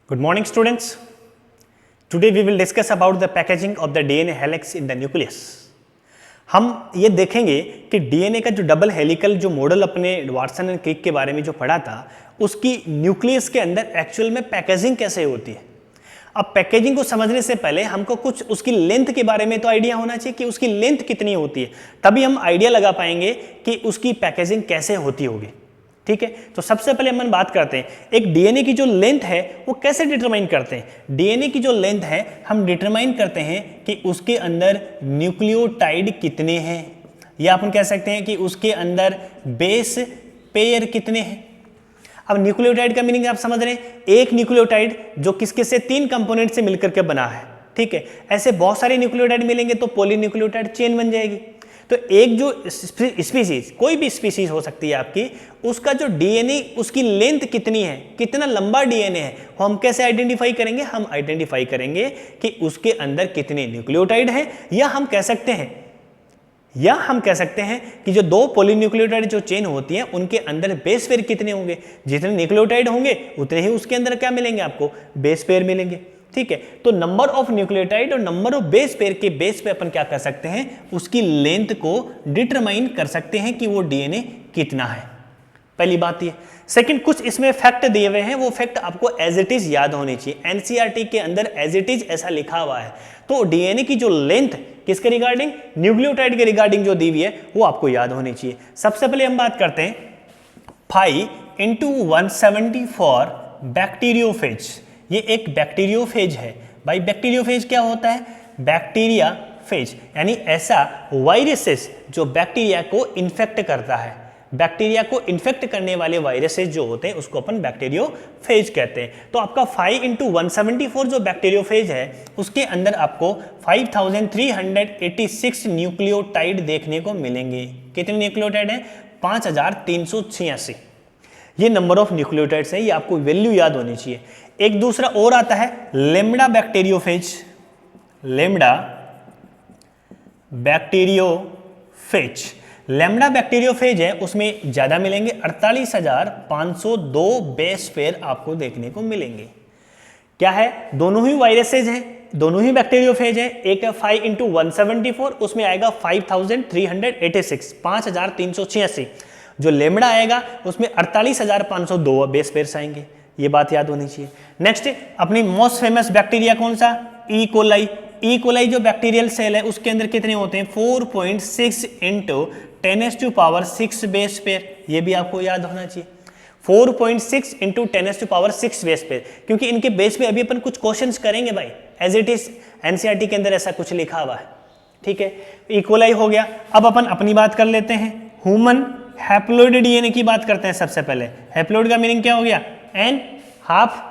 Good morning, students. Today we will discuss about the packaging of the DNA helix in the nucleus. हम ये देखेंगे कि DNA का जो डबल हेलिकल जो मॉडल अपने वाटसन एंड क्रिक के बारे में जो पढ़ा था, उसकी न्यूक्लियस के अंदर एक्चुअल में पैकेजिंग कैसे होती है। अब पैकेजिंग को समझने से पहले हमको कुछ उसकी लेंथ के बारे में तो आइडिया होना चाहिए कि उसकी लेंथ कितनी होती है, तभी हम आइडिया लगा पाएंगे कि उसकी पैकेजिंग कैसे होती होगी। ठीक है, तो सबसे पहले हम बात करते हैं एक डीएनए की जो लेंथ है वो कैसे डिटरमाइन करते हैं। डीएनए की जो लेंथ है हम डिटरमाइन करते हैं कि उसके अंदर न्यूक्लियोटाइड कितने हैं, या अपन कह सकते हैं कि उसके अंदर बेस पेयर कितने हैं। अब न्यूक्लियोटाइड का मीनिंग आप समझ रहे हैं, एक न्यूक्लियोटाइड जो किसके से तीन कंपोनेंट से मिलकर के बना है। ठीक है, ऐसे बहुत सारे न्यूक्लियोटाइड मिलेंगे तो पॉलीन्यूक्लियोटाइड चेन बन जाएगी। तो एक जो स्पीसीज, कोई भी स्पीसीज हो सकती है आपकी, उसका जो डीएनए उसकी लेंथ कितनी है, कितना लंबा डीएनए है, वो हम कैसे आइडेंटिफाई करेंगे। हम आइडेंटिफाई करेंगे कि उसके अंदर कितने न्यूक्लियोटाइड हैं, या हम कह सकते हैं कि जो दो पॉलीन्यूक्लियोटाइड जो चेन होती है उनके अंदर बेस पेयर कितने होंगे। जितने न्यूक्लियोटाइड होंगे उतने ही उसके अंदर क्या मिलेंगे, आपको बेस पेयर मिलेंगे। ठीक है, तो नंबर ऑफ न्यूक्लियोटाइड और नंबर ऑफ बेस पेयर के बेस पे अपन क्या कर सकते हैं, उसकी लेंथ को डिटरमाइन कर सकते हैं कि वो डीएनए कितना है। पहली बात ये। सेकंड, कुछ इसमें फैक्ट दिए हुए हैं, वो फैक्ट आपको एज इट इज याद होने चाहिए। एनसीईआरटी के अंदर एज इट इज ऐसा लिखा हुआ है, तो डीएनए की जो लेंथ किसके रिगार्डिंग, न्यूक्लियोटाइड के रिगार्डिंग जो दी हुई है वो आपको याद होनी चाहिए। सबसे पहले हम बात करते हैं 5x174 बैक्टीरियोफेज। ये एक बैक्टीरियोफेज है भाई। बैक्टीरियोफेज क्या होता है, बैक्टीरिया फेज यानी ऐसा वायरसेस जो बैक्टीरिया को इन्फेक्ट करता है। बैक्टीरिया को इन्फेक्ट करने वाले वायरसेस जो होते हैं उसको अपन बैक्टीरियोफेज कहते हैं। तो आपका 5x174 जो बैक्टीरियोफेज है उसके अंदर आपको 5386 न्यूक्लियोटाइड देखने को मिलेंगे। कितने न्यूक्लियोटाइड हैं, 5386। ये नंबर ऑफ न्यूक्लियोटाइड्स है, ये आपको वैल्यू याद होनी चाहिए। एक दूसरा और आता है lambda bacteriophage. Lambda bacteriophage, lambda bacteriophage है, उसमें ज्यादा मिलेंगे, 48502 बेस पेयर आपको देखने को मिलेंगे। क्या है, दोनों ही वायरसेज हैं, दोनों ही बैक्टीरियोफेज है। एक है 5x174, उसमें आएगा 5386, 5386। जो लेम्डा आएगा उसमें 48502 बेस पेयर्स आएंगे। ये बात याद होनी चाहिए। नेक्स्ट, अपनी मोस्ट फेमस बैक्टीरिया कौन सा, ई कोलाई। ई कोलाई जो बैक्टीरियल सेल है उसके अंदर कितने होते हैं, 4.6 × 10⁻6 बेस पेयर। ये भी आपको याद होना चाहिए, 4.6 × 10⁻6 बेस पेयर, क्योंकि इनके बेस पे अभी अपन कुछ क्वेश्चंस करेंगे भाई, एज इट इज एनसीईआरटी के अंदर ऐसा कुछ लिखा हुआ है। ठीक है, ई कोलाई हो गया। अब अपन अपनी बात कर लेते हैं, ह्यूमन हैप्लोइड डीएनए की बात करते हैं। सबसे पहले हैप्लोइड का मीनिंग क्या हो गया, एन हाफ।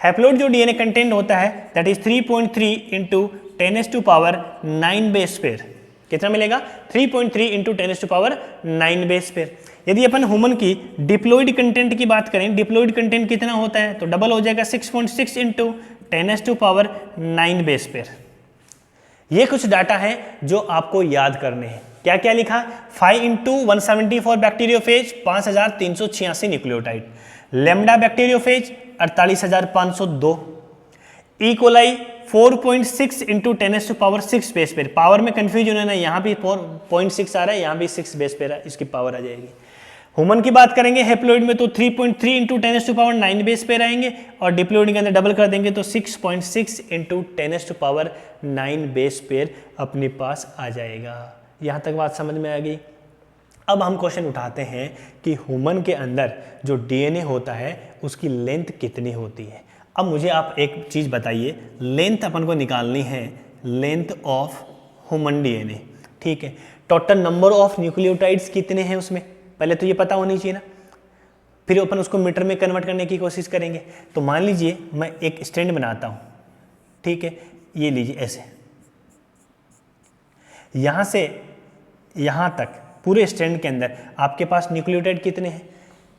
हैप्लोइड जो डीएनए कंटेंट होता है दैट इज 3.3 × 10⁻9 बेस पेयर। कितना मिलेगा, 3.3 × 10⁻9 बेस पेयर। यदि अपन ह्यूमन की डिप्लॉइड कंटेंट की बात करें, डिप्लॉइड कंटेंट कितना होता है, तो डबल हो जाएगा, 6.6 × 10⁻9 बेस पेयर। ये कुछ डाटा है जो आपको याद करने हैं। क्या क्या लिखा, 5x174 bacteriophage 5386 nucleotide, lambda bacteriophage 48502, E coli 4.6 × 10⁻6 base pair. Power में कंफ्यूजन है ना, यहाँ भी 4.6 आ रहा है, यहाँ भी 6 बेस पेयर है, इसकी पावर आ जाएगी। ह्यूमन की बात करेंगे हैप्लोइड में तो 3.3 × 10⁻9 बेस पेयर आएंगे, और डिप्लॉइड के अंदर डबल कर देंगे तो 6.6 × 10⁻9 बेस पेयर अपने पास आ जाएगा। यहाँ तक बात समझ में आ गई। अब हम क्वेश्चन उठाते हैं कि ह्यूमन के अंदर जो डीएनए होता है उसकी लेंथ कितनी होती है। अब मुझे आप एक चीज़ बताइए, लेंथ अपन को निकालनी है, लेंथ ऑफ ह्यूमन डीएनए। ठीक है, टोटल नंबर ऑफ न्यूक्लियोटाइड्स कितने हैं उसमें, पहले तो ये पता होनी चाहिए ना, फिर अपन उसको मीटर में कन्वर्ट करने की कोशिश करेंगे। तो मान लीजिए मैं एक स्टैंड बनाता हूँ। ठीक है, ये लीजिए ऐसे, यहाँ से यहाँ तक पूरे स्टैंड के अंदर आपके पास न्यूक्लियोटाइड कितने हैं,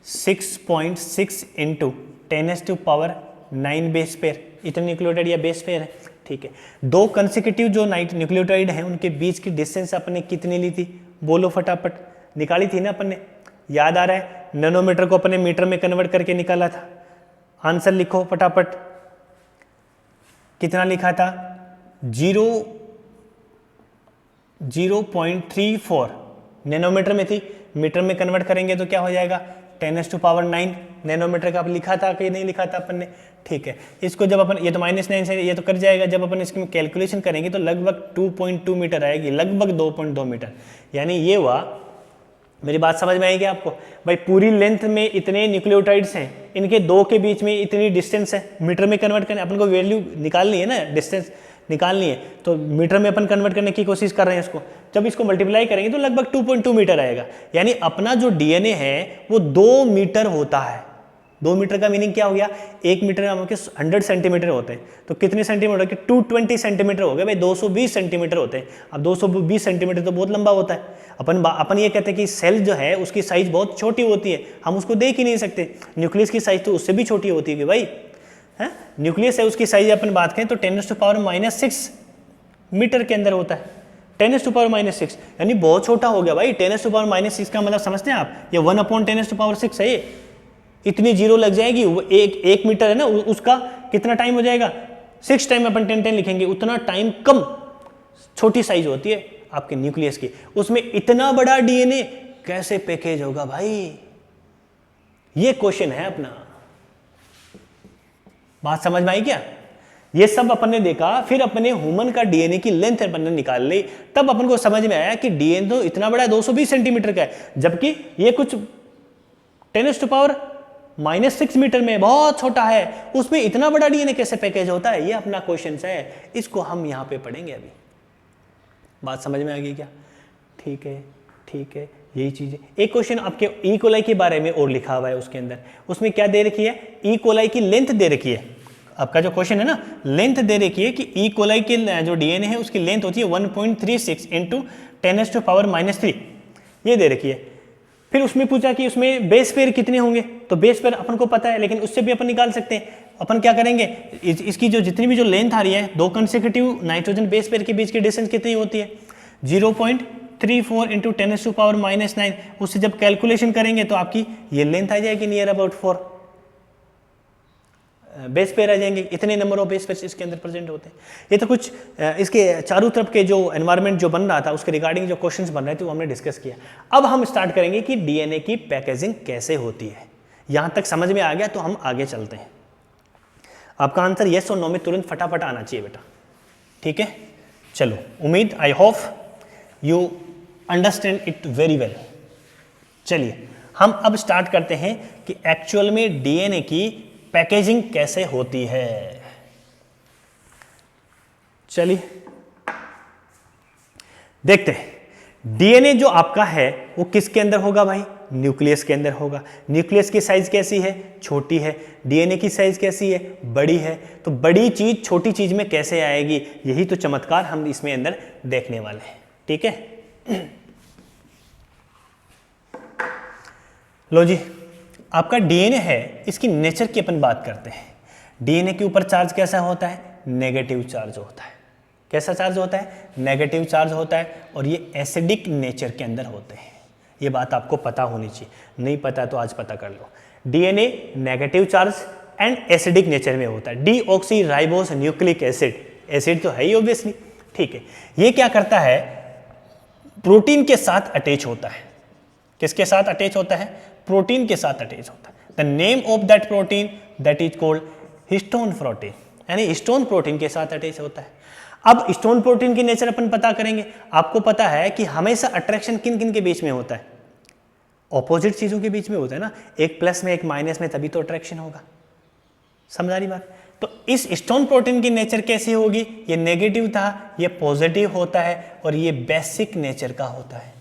6.6 × 10⁻9 बेस पेयर। इतने न्यूक्लियोटाइड या बेस पेयर है। ठीक है, दो कंसेक्यूटिव जो न्यूक्लियोटाइड हैं उनके बीच की डिस्टेंस अपने कितनी ली थी, बोलो फटाफट, निकाली थी ना अपन ने, याद आ रहा है, नैनोमीटर को अपने मीटर में कन्वर्ट करके निकाला था। आंसर लिखो फटाफट, कितना लिखा था 0.34 नैनोमीटर में थी, मीटर में कन्वर्ट करेंगे तो क्या हो जाएगा 10⁻⁹ नैनोमीटर का लिखा था कि नहीं लिखा था अपन ने। ठीक है, इसको जब अपन ये तो -9 से ये तो कर जाएगा, जब अपन इसकी कैलकुलेशन करेंगे तो लगभग 2.2 मीटर आएगी, लगभग 2.2 मीटर। यानी ये हुआ, मेरी बात समझ में आएगी आपको भाई, पूरी लेंथ में इतने न्यूक्लियोटाइड्स हैं, इनके दो के बीच में इतनी डिस्टेंस है, मीटर में कन्वर्ट करने अपन को वैल्यू निकालनी है ना, डिस्टेंस निकालनी है, तो मीटर में अपन कन्वर्ट करने की कोशिश कर रहे हैं इसको। जब इसको मल्टीप्लाई करेंगे तो लगभग 2.2 मीटर आएगा। यानी अपना जो डीएनए है वो 2 मीटर होता है। 2 मीटर का मीनिंग क्या हो गया, 1 मीटर आपके 100 सेंटीमीटर होते हैं, तो कितने सेंटीमीटर के 220 सेंटीमीटर हो गए भाई, 220 सेंटीमीटर होते हैं। अब 220 सेंटीमीटर तो बहुत लंबा होता है। अपन ये कहते हैं कि सेल जो है उसकी साइज बहुत छोटी होती है, हम उसको देख ही नहीं सकते। न्यूक्लियस की साइज तो उससे भी छोटी होती है कि भाई है, न्यूक्लियस है उसकी साइज अपन बात करें तो 10⁻⁻6 मीटर के अंदर होता है। 10⁻⁻6 यानी बहुत छोटा हो गया भाई। 10⁻⁻6 का मतलब समझते हैं आप, ये 1/10⁻6 है। इतनी जीरो लग जाएगी, वो एक मीटर है ना, उसका कितना टाइम हो जाएगा, 6 टाइम अपन 10 लिखेंगे, उतना टाइम कम छोटी साइज होती है आपके न्यूक्लियस की। उसमें इतना बड़ा डीएनए कैसे पैकेज होगा भाई, ये क्वेश्चन है अपना। बात समझ में आई क्या? ये सब अपन ने देखा, फिर अपने ह्यूमन का डीएनए की लेंथ अपन ने निकाल ली, तब अपन को समझ में आया कि डीएनए तो इतना बड़ा है, 220 सेंटीमीटर का है, जबकि ये कुछ 10⁻⁻6 मीटर में बहुत छोटा है, उसमें इतना बड़ा डीएनए कैसे पैकेज होता है, ये अपना क्वेश्चन है। इसको हम यहां पे पढ़ेंगे अभी। बात समझ में आ गई क्या? ठीक है, ठीक है, यही चीज है। एक क्वेश्चन आपके ई कोलाई के बारे में और लिखा हुआ है उसके अंदर, उसमें क्या दे रखी है, ई कोलाई की लेंथ दे रखी है। आपका जो क्वेश्चन है ना, लेंथ दे रखी है कि ई कोलाई की जो डीएनए है उसकी लेंथ होती है 1.36 × 10⁻⁻3, ये दे रखी है। फिर उसमें पूछा कि उसमें बेस पेयर कितने होंगे, तो बेस पेयर अपन को पता है, लेकिन उससे भी अपन निकाल सकते हैं। अपन क्या करेंगे, इसकी जो जितनी भी जो लेंथ आ रही है, 2 कंसेक्यूटिव नाइट्रोजन बेस पेयर के बीच की डिस्टेंस कितनी होती है, 0.34 × 10⁻⁹ उससे जब कैलकुलेशन करेंगे तो आपकी ये लेंथ आ जाएगी नियर अबाउट 4 बेस पेयर आ जाएंगे। इतने नंबर ऑफ बेस पेयर इसके अंदर प्रेजेंट होते हैं। ये तो कुछ इसके चारों तरफ के जो एनवायरनमेंट जो बन रहा था उसके रिगार्डिंग जो क्वेश्चंस बन रहे थे वो हमने डिस्कस किया। अब हम स्टार्ट करेंगे कि डीएनए की पैकेजिंग कैसे होती है। यहां तक समझ में आ गया तो हम आगे चलते हैं। आपका आंसर येस और नो में तुरंत फटाफट आना चाहिए बेटा, ठीक है? चलो, उम्मीद, I hope you understand it very well. चलिए हम अब स्टार्ट करते हैं कि एक्चुअल में डीएनए की पैकेजिंग कैसे होती है। चलिए देखते हैं। डीएनए जो आपका है वो किसके अंदर होगा भाई, न्यूक्लियस के अंदर होगा। न्यूक्लियस की साइज कैसी है, छोटी है। डीएनए की साइज कैसी है, बड़ी है। तो बड़ी चीज छोटी चीज में कैसे आएगी, यही तो चमत्कार हम इसमें अंदर देखने वाले हैं, ठीक है? लो जी, आपका डीएनए है, इसकी नेचर की अपन बात करते हैं। डीएनए के ऊपर चार्ज कैसा होता है, नेगेटिव चार्ज होता है। कैसा चार्ज होता है, नेगेटिव चार्ज होता है, और ये एसिडिक नेचर के अंदर होते हैं। ये बात आपको पता होनी चाहिए, नहीं पता तो आज पता कर लो। DNA negative charge and acidic nature में होता है। Deoxyribose nucleic acid, acid तो है ही ऑब्वियसली, ठीक है? ये क्या करता है, प्रोटीन के साथ अटैच होता है। किसके साथ अटैच होता है, प्रोटीन के साथ अटैच होता है। The name of that protein that is called histone protein, यानी हिस्टोन प्रोटीन के साथ अटैच होता है। अब हिस्टोन प्रोटीन की नेचर अपन पता करेंगे। आपको पता है कि हमेशा अट्रैक्शन किन किन के बीच में होता है, ऑपोजिट चीजों के बीच में होता है ना, एक प्लस में एक माइनस में, तभी तो अट्रैक्शन होगा। समझा रही बात? तो इस हिस्टोन प्रोटीन की नेचर कैसी होगी, ये नेगेटिव था, ये पॉजिटिव होता है, और ये बेसिक नेचर का होता है।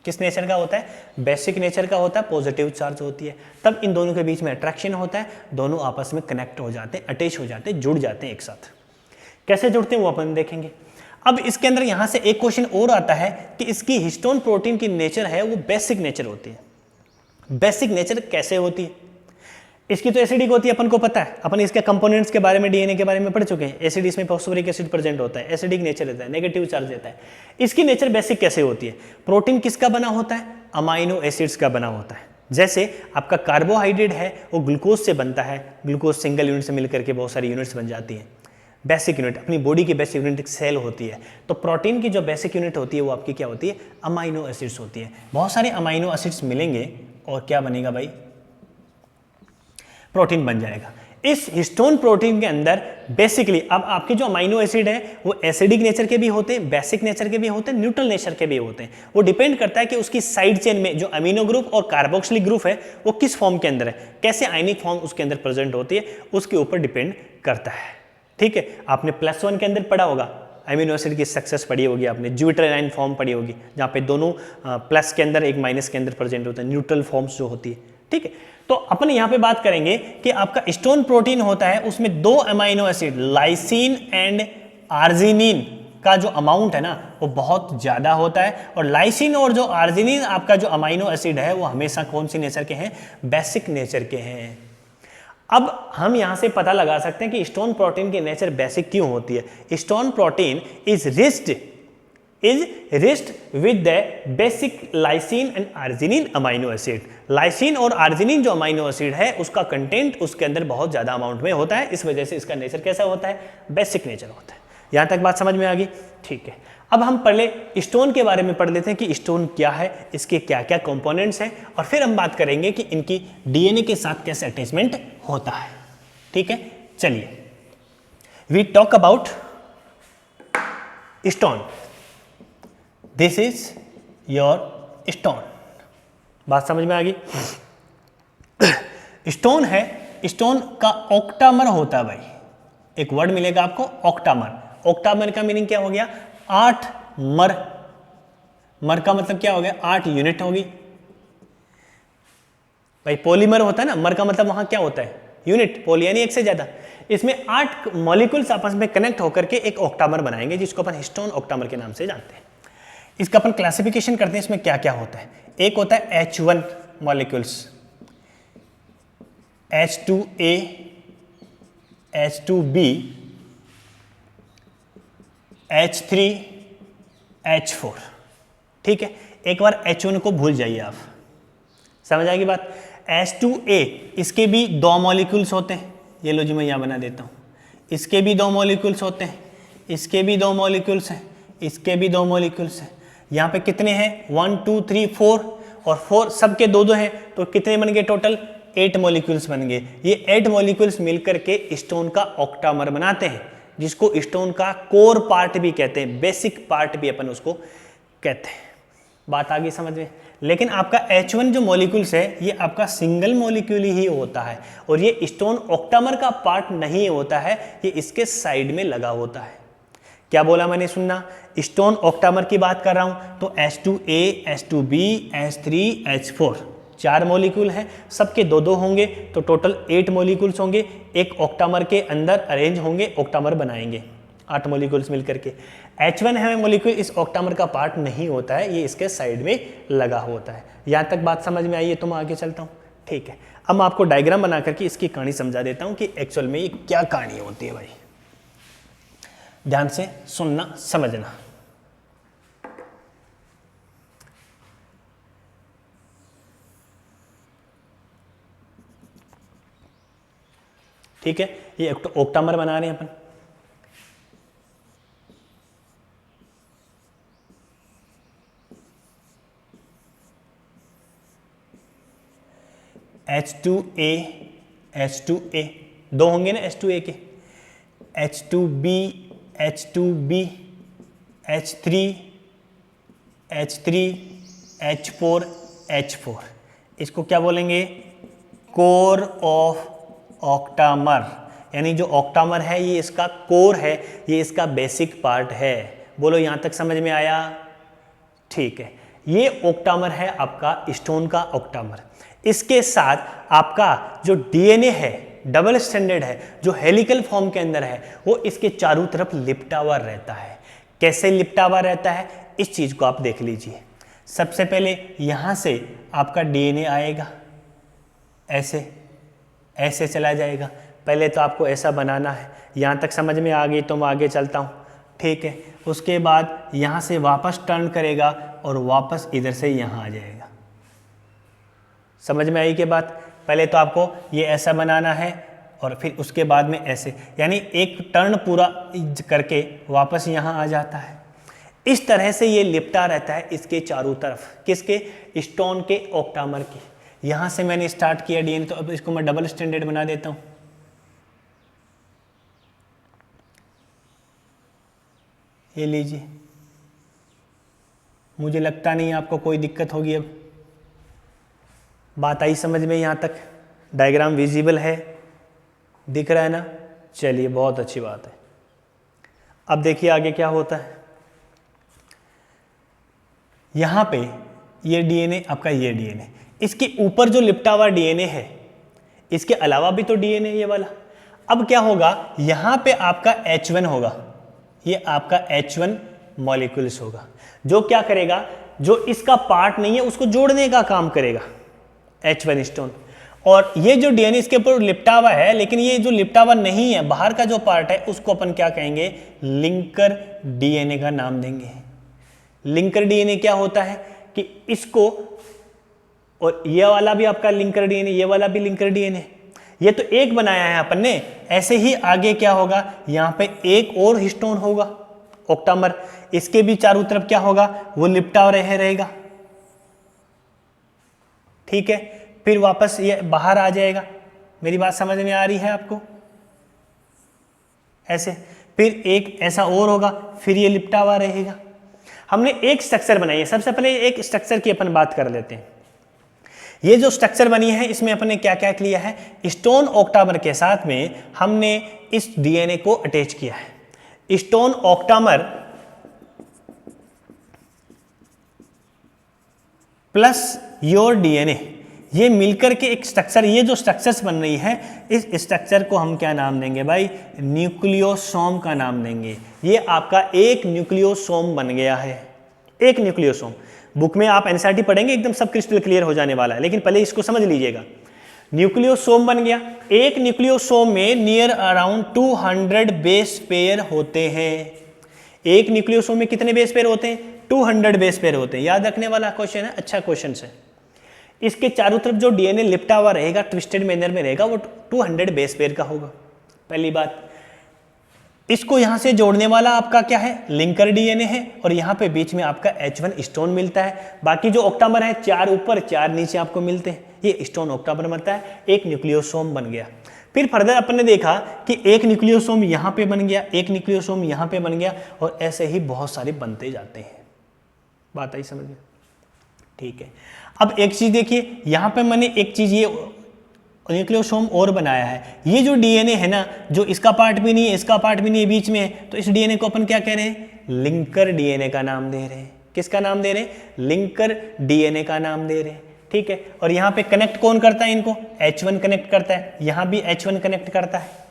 किस नेचर का होता है, बेसिक नेचर का होता है, पॉजिटिव चार्ज होती है। तब इन दोनों के बीच में अट्रैक्शन होता है, दोनों आपस में कनेक्ट हो जाते हैं, अटैच हो जाते हैं, जुड़ जाते हैं एक साथ। कैसे जुड़ते हैं वो अपन देखेंगे। अब इसके अंदर यहां से एक क्वेश्चन और आता है कि इसकी हिस्टोन प्रोटीन की नेचर है वो बेसिक नेचर होती है। बेसिक नेचर कैसे होती है, इसकी तो एसिडिक होती है, अपन को पता है, अपन इसके कंपोनेंट्स के बारे में, डीएनए के बारे में पढ़ चुके हैं। एसिड, इसमें फॉस्फोरिक एसिड प्रेजेंट होता है, एसिडिक नेचर रहता है, नेगेटिव चार्ज रहता है। इसकी नेचर बेसिक कैसे होती है, प्रोटीन किसका बना होता है, अमाइनो एसिड्स का बना होता है। जैसे आपका कार्बोहाइड्रेट है वो ग्लूकोज से बनता है, ग्लूकोज सिंगल यूनिट से मिलकर के बहुत सारी यूनिट्स बन जाती हैं। बेसिक यूनिट, अपनी बॉडी की बेसिक यूनिट एक सेल होती है। तो प्रोटीन की जो बेसिक यूनिट होती है वो आपकी क्या होती है, अमाइनो एसिड्स होती है। बहुत सारे अमाइनो एसिड्स मिलेंगे और क्या बनेगा भाई, प्रोटीन बन जाएगा। इस हिस्टोन प्रोटीन के अंदर बेसिकली अब आपके जो अमाइनो एसिड है वो एसिडिक नेचर के भी होते हैं, बेसिक नेचर के भी होते हैं, न्यूट्रल नेचर के भी होते हैं। वो डिपेंड करता है कि उसकी साइड चेन में जो अमीनो ग्रुप और कार्बोक्सिलिक ग्रुप है वो किस फॉर्म के अंदर है, कैसे आयनिक फॉर्म उसके अंदर प्रेजेंट होती है, उसके ऊपर डिपेंड करता है। ठीक है, आपने +1 के अंदर पढ़ा होगा, अमीनो एसिड की सक्सेस पढ़ी होगी आपने, ज्यूटेराइन फॉर्म पढ़ी होगी, जहाँ पे दोनों प्लस के अंदर एक माइनस के अंदर प्रेजेंट होता है, न्यूट्रल फॉर्म्स जो होती है। ठीक है, तो अपन यहाँ पे बात करेंगे कि आपका हिस्टोन प्रोटीन होता है, उसमें 2 amino acid lysine and arginine का जो अमाउंट है ना वो बहुत ज्यादा होता है। और लाइसिन और जो आर्जिनिन आपका जो अमाइनो एसिड है वो हमेशा कौन सी नेचर के हैं, बेसिक नेचर के हैं। अब हम यहां से पता लगा सकते हैं कि हिस्टोन प्रोटीन की नेचर बेसिक क्यों होती है। Histone protein is riched with the basic lysine and arginine amino acid. Lysine और आर्जिनिन जो अमाइनो एसिड है उसका कंटेंट उसके अंदर बहुत ज्यादा अमाउंट में होता है, इस वजह से इसका नेचर कैसा होता है, बेसिक नेचर होता है। यहां तक बात समझ में आ गई? ठीक है, अब हम पहले स्टोन के बारे में पढ़ लेते हैं कि स्टोन क्या है, इसके क्या क्या कंपोनेंट्स हैं, और फिर हम बात करेंगे कि इनकी डीएनए के साथ कैसे अटैचमेंट होता है। ठीक है, चलिए we talk about stone. This is your stone. बात समझ में आ गई? स्टोन है, स्टोन का ऑक्टामर होता है भाई, एक वर्ड मिलेगा आपको ऑक्टामर। ऑक्टामर का मीनिंग क्या हो गया, 8 मर। मर का मतलब क्या हो गया, 8 यूनिट होगी भाई। पॉलीमर होता है ना, मर का मतलब वहां क्या होता है, यूनिट, पॉली यानी एक से ज्यादा। इसमें 8 मॉलिक्यूल्स आपस में कनेक्ट होकर के एक ऑक्टामर बनाएंगे, जिसको अपन हिस्टोन ऑक्टामर के नाम से जानते हैं। इसका अपन क्लासिफिकेशन करते हैं, इसमें क्या क्या होता है। एक होता है H1 molecules, H2A, H2B, H3, H4। ठीक है, एक बार H1 को भूल जाइए आप, समझ आएगी बात। H2A, इसके भी 2 मॉलिक्यूल्स होते हैं, ये लो जी मैं यहाँ बना देता हूँ। इसके भी 2 मॉलिक्यूल्स होते हैं, इसके भी 2 मॉलिक्यूल्स हैं, इसके भी 2 मॉलिक्यूल्स हैं। यहाँ पे कितने हैं, 1 2 3 4, और 4 सबके 2 हैं, तो कितने बन गए टोटल, 8 मॉलिक्यूल्स बन गए। ये 8 मॉलिक्यूल्स मिलकर के स्टोन का ऑक्टामर बनाते हैं, जिसको स्टोन का कोर पार्ट भी कहते हैं, बेसिक पार्ट भी अपन उसको कहते हैं। बात आ गई समझ में? लेकिन आपका H1 जो मॉलिक्यूल्स है ये आपका सिंगल मॉलिक्यूल ही होता है, और ये स्टोन ऑक्टामर का पार्ट नहीं होता है, ये इसके साइड में लगा होता है। क्या बोला मैंने, सुनना, स्टोन ऑक्टामर की बात कर रहा हूं तो H2A, H2B, H3, H4 4 molecule हैं, सबके 2 होंगे, तो टोटल 8 मॉलिक्यूल्स होंगे, एक ऑक्टामर के अंदर अरेंज होंगे, ऑक्टामर बनाएंगे 8 मॉलिक्यूल्स मिलकर के। H1 है मॉलिक्यूल इस ऑक्टामर का पार्ट नहीं होता है, ये इसके साइड में लगा होता है। यहाँ तक बात समझ में आई है, तो मैं आगे चलता हूँ। ठीक है, अब मैं आपको डायग्राम बना करके इसकी कहानी समझा देता हूँ कि एक्चुअल में ये क्या कहानी होती है भाई। ध्यान से सुनना, समझना। ठीक है, ये ऑक्टामर बना रहे हैं अपन। H2A, H2A 2 होंगे ना H2A के, H2B, H2B, H3, H3, H4, H4। इसको क्या बोलेंगे, कोर ऑफ ऑक्टामर, यानी जो ऑक्टामर है ये इसका कोर है, ये इसका बेसिक पार्ट है। बोलो यहाँ तक समझ में आया? ठीक है, ये ऑक्टामर है आपका स्टोन का ऑक्टामर। इसके साथ आपका जो डीएनए है डबल स्टैंडर्ड है, जो हेलिकल फॉर्म के अंदर है, वो इसके चारों तरफ लिपटा हुआ रहता है। कैसे लिपटा हुआ रहता है, इस चीज को आप देख लीजिए। सबसे पहले यहां से आपका डीएनए आएगा, ऐसे ऐसे चला जाएगा। पहले तो आपको ऐसा बनाना है, यहां तक समझ में आ गई तो मैं आगे चलता हूं। ठीक है, उसके बाद यहां से वापस टर्न करेगा और वापस इधर से यहां आ जाएगा। समझ में आई के बात? पहले तो आपको ये ऐसा बनाना है, और फिर उसके बाद में ऐसे, यानी एक टर्न पूरा करके वापस यहाँ आ जाता है। इस तरह से ये लिपटा रहता है इसके चारों तरफ, किसके, स्टोन के ऑक्टामर के। यहाँ से मैंने स्टार्ट किया डीएनए, तो अब इसको मैं डबल स्टैंडर्ड बना देता हूँ। ये लीजिए, मुझे लगता नहीं आपको कोई दिक्कत होगी। अब बात आई समझ में, यहाँ तक डायग्राम विजिबल है, दिख रहा है ना? चलिए, बहुत अच्छी बात है। अब देखिए आगे क्या होता है। यहाँ पे ये डीएनए आपका, ये डीएनए, इसके ऊपर जो लिपटा हुआ डीएनए है, इसके अलावा भी तो डीएनए ये वाला। अब क्या होगा, यहाँ पे आपका H1 होगा, ये आपका H1 मॉलिक्यूल्स होगा, जो क्या करेगा, जो इसका पार्ट नहीं है उसको जोड़ने का काम करेगा, H1 स्टोन। और ये जो डीएनए इसके ऊपर लिपटा हुआ है, लेकिन ये जो लिपटा हुआ नहीं है, बाहर का जो पार्ट है, उसको अपन क्या कहेंगे, लिंकर डीएनए का नाम देंगे। लिंकर डीएनए क्या होता है कि इसको, और ये वाला भी आपका लिंकर डीएनए, ये वाला भी लिंकर डीएनए, ये तो एक बनाया है अपन ने। ऐसे ही आगे क्या होगा, यहाँ पे एक और हिस्टोन होगा, ऑक्टामर, इसके भी चारों तरफ क्या होगा, वो लिपटा रहेगा। ठीक है, फिर वापस ये बाहर आ जाएगा। मेरी बात समझ में आ रही है आपको? ऐसे फिर एक ऐसा और होगा, फिर ये लिपटा हुआ रहेगा। हमने एक स्ट्रक्चर बनाई है। सबसे पहले एक स्ट्रक्चर की अपन बात कर लेते हैं। ये जो स्ट्रक्चर बनी है, इसमें अपन ने क्या क्या किया है, स्टोन ऑक्टामर के साथ में हमने इस डीएनए को अटैच किया है। Stone octamer plus your DNA, ये मिलकर के एक स्ट्रक्चर, ये जो स्ट्रक्चर्स बन रही है, इस स्ट्रक्चर को हम क्या नाम देंगे भाई, न्यूक्लियोसोम का नाम देंगे। ये आपका एक न्यूक्लियोसोम बन गया है, एक न्यूक्लियोसोम। बुक में आप एनसीईआरटी पढ़ेंगे, एकदम सब क्रिस्टल क्लियर हो जाने वाला है, लेकिन पहले इसको समझ लीजिएगा। न्यूक्लियोसोम बन गया। एक न्यूक्लियोसोम में नियर अराउंड 200 बेस पेयर होते हैं। एक न्यूक्लियोसोम में कितने बेस पेयर होते हैं, 200 बेस पेयर होते हैं। याद रखने वाला क्वेश्चन है, अच्छा क्वेश्चन है। इसके चारों तरफ जो डीएनए लिपटा हुआ रहेगा, ट्विस्टेड मैनर में रहेगा, वो 200 बेस पेयर का होगा। पहली बात, इसको यहां से जोड़ने वाला आपका क्या है, लिंकर डीएनए है, और यहां पे बीच में आपका H1 स्टोन मिलता है। बाकी जो ऑक्टामर है, 4 ऊपर 4 नीचे आपको मिलते हैं, ये स्टोन ऑक्टामर बनता है। एक न्यूक्लियोसोम बन गया। फिर फर्दर अपन ने देखा कि एक न्यूक्लियोसोम यहां पे बन गया, एक न्यूक्लियोसोम यहां पे बन गया, और ऐसे ही बहुत सारे बनते जाते हैं। बात आई समझ में? ठीक है। अब एक चीज देखिए, यहां पे मैंने एक चीज ये न्यूक्लियोसोम और बनाया है। ये जो डीएनए है ना, जो इसका पार्ट भी नहीं है, इसका पार्ट भी नहीं है, बीच में है, तो इस डीएनए को अपन क्या कह रहे हैं, लिंकर डीएनए का नाम दे रहे हैं। किसका नाम दे रहे हैं, लिंकर डीएनए का नाम दे रहे हैं। ठीक है। और यहाँ पे कनेक्ट कौन करता है इनको, H1 कनेक्ट करता है, यहाँ भी H1 कनेक्ट करता है।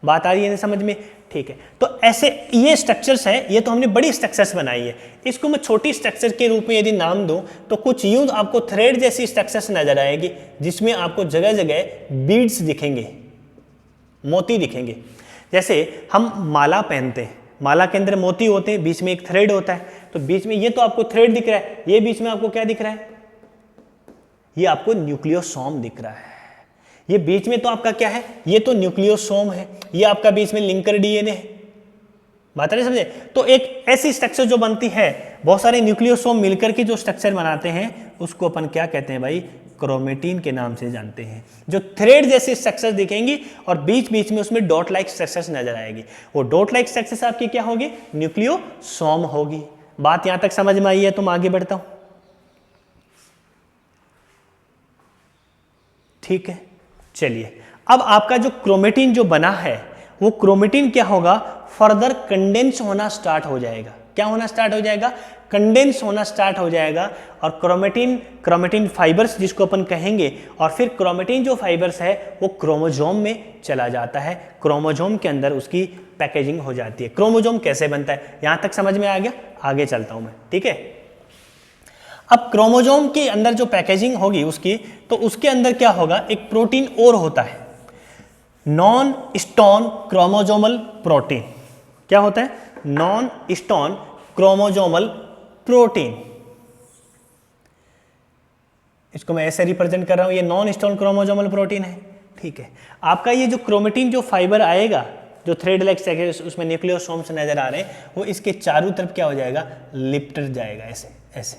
बात आ रही है ना समझ में? ठीक है। तो ऐसे ये स्ट्रक्चर्स है, ये तो हमने बड़ी स्ट्रक्चर्स बनाई है। इसको मैं छोटी स्ट्रक्चर के रूप में यदि नाम दूं तो कुछ यूं आपको थ्रेड जैसी स्ट्रक्चर्स नजर आएगी, जिसमें आपको जगह जगह बीड्स दिखेंगे, मोती दिखेंगे। जैसे हम माला पहनते हैं, माला के अंदर मोती होते हैं, बीच में एक थ्रेड होता है, तो बीच में ये तो आपको थ्रेड दिख रहा है, ये बीच में आपको क्या दिख रहा है, ये आपको न्यूक्लियोसोम दिख रहा है। ये बीच में तो आपका क्या है, ये तो न्यूक्लियोसोम है, ये आपका बीच में लिंकर डीएनए है। बात नहीं समझे? तो एक ऐसी स्ट्रक्चर जो बनती है, बहुत सारे न्यूक्लियोसोम मिलकर के जो स्ट्रक्चर बनाते हैं, उसको अपन क्या कहते हैं भाई, क्रोमेटिन के नाम से जानते हैं। जो थ्रेड जैसी स्ट्रक्चर्स दिखेंगी और बीच बीच में उसमें डॉट लाइक स्ट्रक्चर्स नजर आएगी, वो डॉट लाइक स्ट्रक्चर्स आपकी क्या होगी, न्यूक्लियोसोम होगी। बात यहां तक समझ में आई है? तो मैं आगे बढ़ता हूं। ठीक है, चलिए। अब आपका जो क्रोमेटिन जो बना है, वो क्रोमेटिन क्या होगा, फर्दर कंडेंस होना स्टार्ट हो जाएगा। क्या होना स्टार्ट हो जाएगा, कंडेंस होना स्टार्ट हो जाएगा। और क्रोमेटिन फाइबर्स जिसको अपन कहेंगे, और फिर क्रोमेटिन जो फाइबर्स है वो क्रोमोजोम में चला जाता है। क्रोमोजोम के अंदर उसकी पैकेजिंग हो जाती है। क्रोमोजोम कैसे बनता है, यहां तक समझ में आ गया? आगे चलता हूं मैं। ठीक है। अब क्रोमोजोम के अंदर जो पैकेजिंग होगी उसकी, तो उसके अंदर क्या होगा, एक प्रोटीन और होता है, नॉन स्टोन क्रोमोजोमल प्रोटीन। क्या होता है, नॉन स्टोन क्रोमोजोमल प्रोटीन। इसको मैं ऐसे रिप्रेजेंट कर रहा हूं, ये नॉन स्टोन क्रोमोजोमल प्रोटीन है। ठीक है, आपका ये जो क्रोमेटिन जो फाइबर आएगा, जो थ्रेड लाइक स्ट्रक्चर उसमें न्यूक्लियोसोम्स नजर आ रहे हैं, वो इसके चारों तरफ क्या हो जाएगा, लिपट जाएगा ऐसे ऐसे,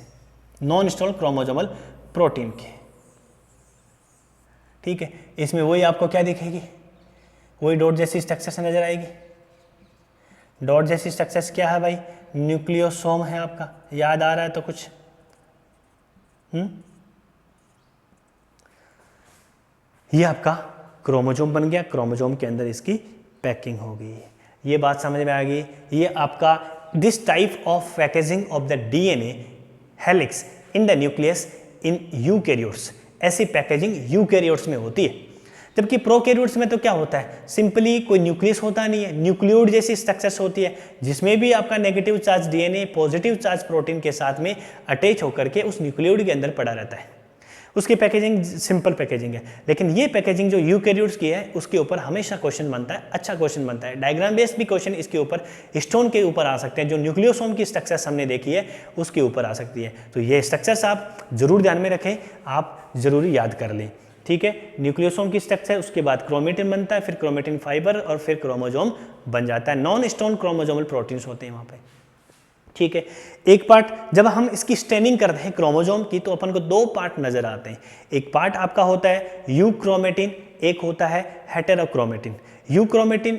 नॉन स्टॉल क्रोमोसोमल प्रोटीन के। ठीक है, इसमें वही आपको क्या दिखेगी, वही डॉट जैसी स्ट्रक्चर नजर आएगी। डॉट जैसी स्ट्रक्चर्स क्या है भाई, न्यूक्लियोसोम है आपका, याद आ रहा है तो कुछ। ये आपका क्रोमोसोम बन गया, क्रोमोसोम के अंदर इसकी पैकिंग हो गई, ये बात समझ में आ गई। ये आपका this type of packaging of the DNA helix in the nucleus in eukaryotes, ऐसी पैकेजिंग यूकैरियोट्स में होती है। जबकि प्रोकैरियोट्स में तो क्या होता है, सिंपली कोई न्यूक्लियस होता नहीं है, न्यूक्लियोइड जैसी स्ट्रक्चर्स होती है, जिसमें भी आपका negative charge DNA positive charge protein के साथ में अटैच होकर के उस न्यूक्लियोइड के अंदर पड़ा रहता है। उसकी पैकेजिंग सिंपल पैकेजिंग है। लेकिन ये पैकेजिंग जो यूकैरियोट्स की है उसके ऊपर हमेशा क्वेश्चन बनता है, अच्छा क्वेश्चन बनता है। डायग्राम बेस्ड भी क्वेश्चन इसके ऊपर हिस्टोन के ऊपर आ सकते हैं, जो न्यूक्लियोसोम की स्ट्रक्चर्स हमने देखी है उसके ऊपर आ सकती है। तो ये स्ट्रक्चर्स आप जरूर ध्यान में रखें, आप जरूर याद कर लें। ठीक है, न्यूक्लियोसोम की स्ट्रक्चर, उसके बाद क्रोमेटिन बनता है, फिर क्रोमेटिन फाइबर और फिर क्रोमोसोम बन जाता है। नॉन स्टोन क्रोमोसोमल प्रोटीन्स होते हैं वहाँ पे। ठीक है, एक पार्ट जब हम इसकी स्टेनिंग करते हैं क्रोमोसोम की तो अपन को दो पार्ट नजर आते हैं। एक पार्ट आपका होता है यूक्रोमेटिन, एक होता है हेटेरोक्रोमेटिन। यूक्रोमेटिन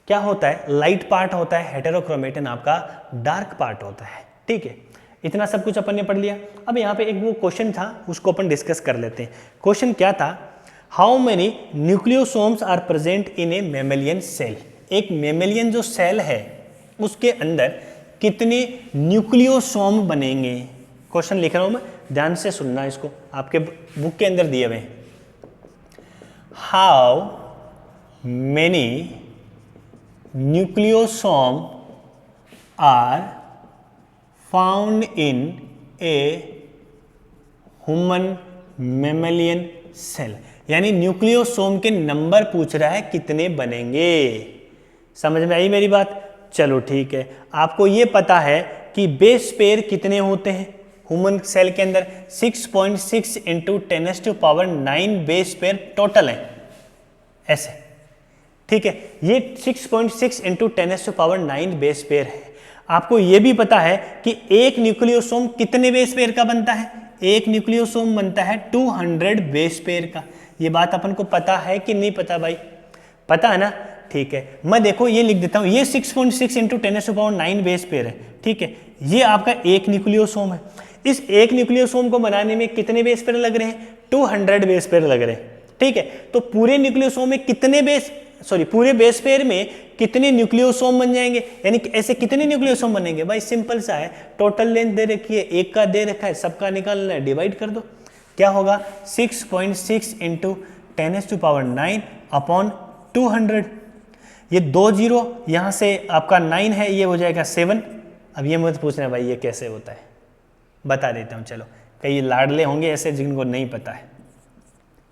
क्या होता है, लाइट पार्ट होता है, हेटेरोक्रोमेटिन आपका डार्क पार्ट होता है। ठीक है, इतना सब कुछ अपन ने पढ़ लिया। अब यहाँ पे एक वो क्वेश्चन था, उसको अपन डिस्कस कर लेते हैं। क्वेश्चन क्या था, how many nucleosomes are present in a mammalian cell. एक मैमेलियन जो सेल है उसके अंदर कितने न्यूक्लियोसोम बनेंगे। क्वेश्चन लिख रहा हूं मैं, ध्यान से सुनना इसको, आपके बुक के अंदर दिए हुए। How many nucleosome are found in a human mammalian cell, यानी न्यूक्लियोसोम के नंबर पूछ रहा है कितने बनेंगे। समझ में आई मेरी बात? चलो ठीक है, आपको ये पता है कि बेस पेयर कितने होते हैं ह्यूमन सेल के अंदर, 6.6 इंटू 10⁻⁹ बेस पेयर टोटल है ऐसे। ठीक है, ये 6.6 इंटू 10⁻⁹ बेस पेयर है। आपको ये भी पता है कि एक न्यूक्लियोसोम कितने बेस पेयर का बनता है, एक न्यूक्लियोसोम बनता है 200 बेस पेयर का। ये बात अपन को पता है कि नहीं पता भाई? पता है ना? ठीक है, मैं देखो ये लिख देता हूँ, ये 6.6 इंटू 10⁻⁹ बेस पेयर है। ठीक है, ये आपका एक न्यूक्लियोसोम है। इस एक न्यूक्लियोसोम को बनाने में कितने बेस पेयर लग रहे हैं, 200 बेस पेयर लग रहे हैं। ठीक है, तो पूरे न्यूक्लियोसोम में पूरे बेस पेयर में कितने न्यूक्लियोसोम बन जाएंगे, यानी ऐसे कितने न्यूक्लियोसोम बनेंगे भाई? सिंपल सा है, टोटल लेंथ दे रखी है, एक का दे रखा है, सबका निकालना है, डिवाइड कर दो। क्या होगा, 6.6 इंटू 10⁻⁹ अपॉन 200। ये 2 जीरो यहाँ से आपका 9 है, ये हो जाएगा 7। अब ये मुझे पूछना है भाई ये कैसे होता है, बता देता हूँ। चलो, कई लाडले होंगे ऐसे जिनको नहीं पता है।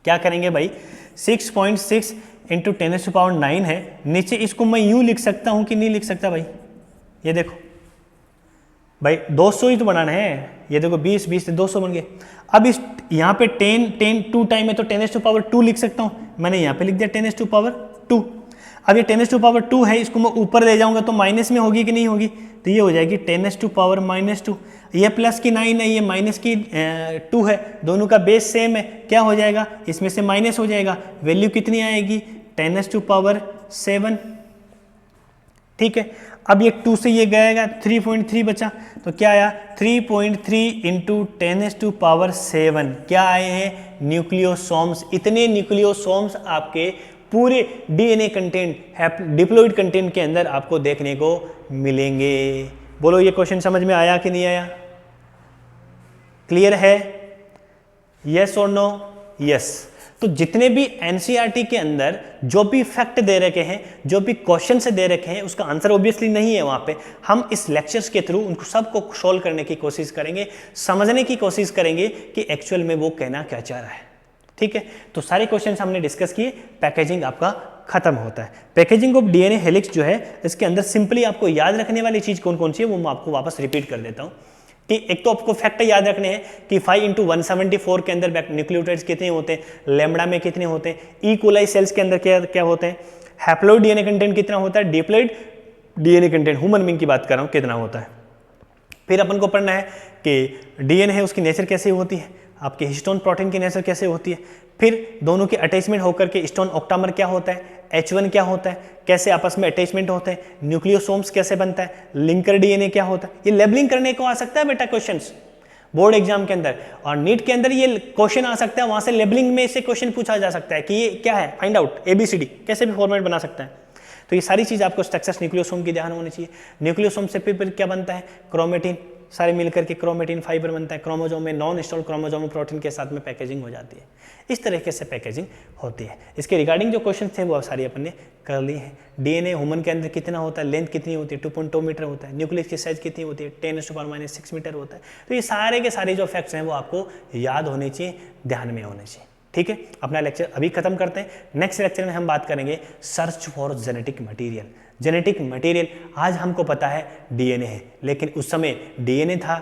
क्या करेंगे भाई, 6.6 इंटू 10⁻⁹ है, नीचे इसको मैं यूँ लिख सकता हूँ कि नहीं लिख सकता भाई? ये देखो भाई 200 ही तो बनाना है, ये देखो 20 से 200 बन गए। अब इस यहाँ पे 10 2 टाइम है तो 10⁻2 लिख सकता हूँ, मैंने यहाँ पे लिख दिया 10⁻2। अब ये 10⁻2 है, इसको मैं ऊपर ले जाऊंगा तो माइनस में होगी कि नहीं होगी? तो ये हो जाएगी 10⁻⁻²। ये प्लस की 9 है, ये माइनस की 2 है, दोनों का बेस सेम है, क्या हो जाएगा, इसमें से माइनस हो जाएगा, वैल्यू कितनी आएगी, 10⁻7। ठीक है, अब ये 2 से ये गएगा, 3.3 बचा, तो क्या आया, 3.3 इंटू 10⁻7 क्या आए हैं, न्यूक्लियोसोम्स। इतने न्यूक्लियोसोम्स आपके पूरे डीएनए कंटेंट, डिप्लॉइड कंटेंट के अंदर आपको देखने को मिलेंगे। बोलो ये क्वेश्चन समझ में आया कि नहीं आया? क्लियर है? यस और नो? यस। तो जितने भी एनसीईआरटी के अंदर जो भी फैक्ट दे रखे हैं, जो भी क्वेश्चन से दे रखे हैं, उसका आंसर ऑब्वियसली नहीं है वहां पे। हम इस लेक्चर्स के थ्रू उनको सबको सोल्व करने की कोशिश करेंगे, समझने की कोशिश करेंगे कि एक्चुअल में वो कहना क्या चाह रहा है। ठीक है, तो सारे क्वेश्चन हमने डिस्कस किए, पैकेजिंग आपका खत्म होता है। पैकेजिंग ऑफ डीएनए हेलिक्स जो है, इसके अंदर सिंपली आपको याद रखने वाली चीज कौन कौन सी है वो मैं आपको वापस रिपीट कर देता हूँ। कि एक तो आपको फैक्टर याद रखने हैं कि 5 × 174 के अंदर न्यूक्लियोटाइड्स कितने होते हैं, लैम्बडा में कितने होते हैं, ई कोलाई सेल्स के अंदर क्या क्या होते हैं, हैप्लोइड डीएनए कंटेंट कितना होता है, diploid DNA content human being की बात कर रहा हूं कितना होता है। फिर अपन को पढ़ना है कि डीएनए है उसकी नेचर कैसे होती है, आपके हिस्टोन प्रोटीन की नेचर कैसे होती है, फिर दोनों के अटैचमेंट होकर के हिस्टोन ऑक्टामर क्या होता है, H1 क्या होता है, कैसे आपस में अटैचमेंट होते हैं, न्यूक्लियोसोम्स कैसे बनता है, लिंकर डीएनए क्या होता है। ये लेबलिंग करने को आ सकता है बेटा क्वेश्चंस बोर्ड एग्जाम के अंदर, और नीट के अंदर ये क्वेश्चन आ सकता है, वहां से लेबलिंग में से क्वेश्चन पूछा जा सकता है कि ये क्या है, फाइंड आउट ABCD कैसे भी फॉर्मेट बना सकता है। तो ये सारी चीज आपको स्ट्रक्चर्स न्यूक्लियोसोम की ध्यान होनी चाहिए। न्यूक्लियोसोम से फिर क्या बनता है, क्रोमेटिन, सारे मिलकर के क्रोमेटिन फाइबर बनता है, क्रोमोसोम में नॉन स्टॉल क्रोमोसोम प्रोटीन के साथ में पैकेजिंग हो जाती है। इस तरीके से पैकेजिंग होती है। इसके रिगार्डिंग जो क्वेश्चन थे वो सारी अपन ने कर लिए हैं। डीएनए ह्यूमन के अंदर कितना होता है, लेंथ कितनी होती है, 2.2 मीटर होता है, न्यूक्लियस की साइज कितनी होती है, 10⁻⁻6 मीटर होता है। तो ये सारे के सारे जो फैक्ट्स हैं वो आपको याद होने चाहिए, ध्यान में होने चाहिए। ठीक है, अपना लेक्चर अभी खत्म करते हैं। नेक्स्ट लेक्चर में हम बात करेंगे search for genetic material. Genetic material आज हमको पता है डीएनए है, लेकिन उस समय डीएनए था,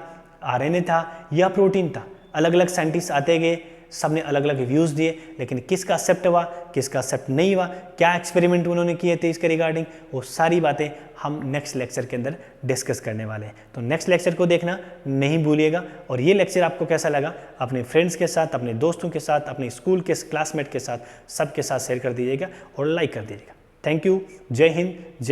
आरएनए था या प्रोटीन था, अलग अलग साइंटिस्ट आते गए, सबने अलग अलग व्यूज दिए, लेकिन किसका एक्सेप्ट हुआ किसका एक्सेप्ट नहीं हुआ, क्या एक्सपेरिमेंट उन्होंने किए थे इसके रिगार्डिंग, वो सारी बातें हम नेक्स्ट लेक्चर के अंदर डिस्कस करने वाले हैं। तो नेक्स्ट लेक्चर को देखना नहीं भूलिएगा। और ये लेक्चर आपको कैसा लगा अपने फ्रेंड्स के साथ, अपने दोस्तों के साथ, अपने स्कूल के क्लासमेट के साथ, सबके साथ शेयर कर दीजिएगा और लाइक कर दीजिएगा। Thank you. जय हिंद। जय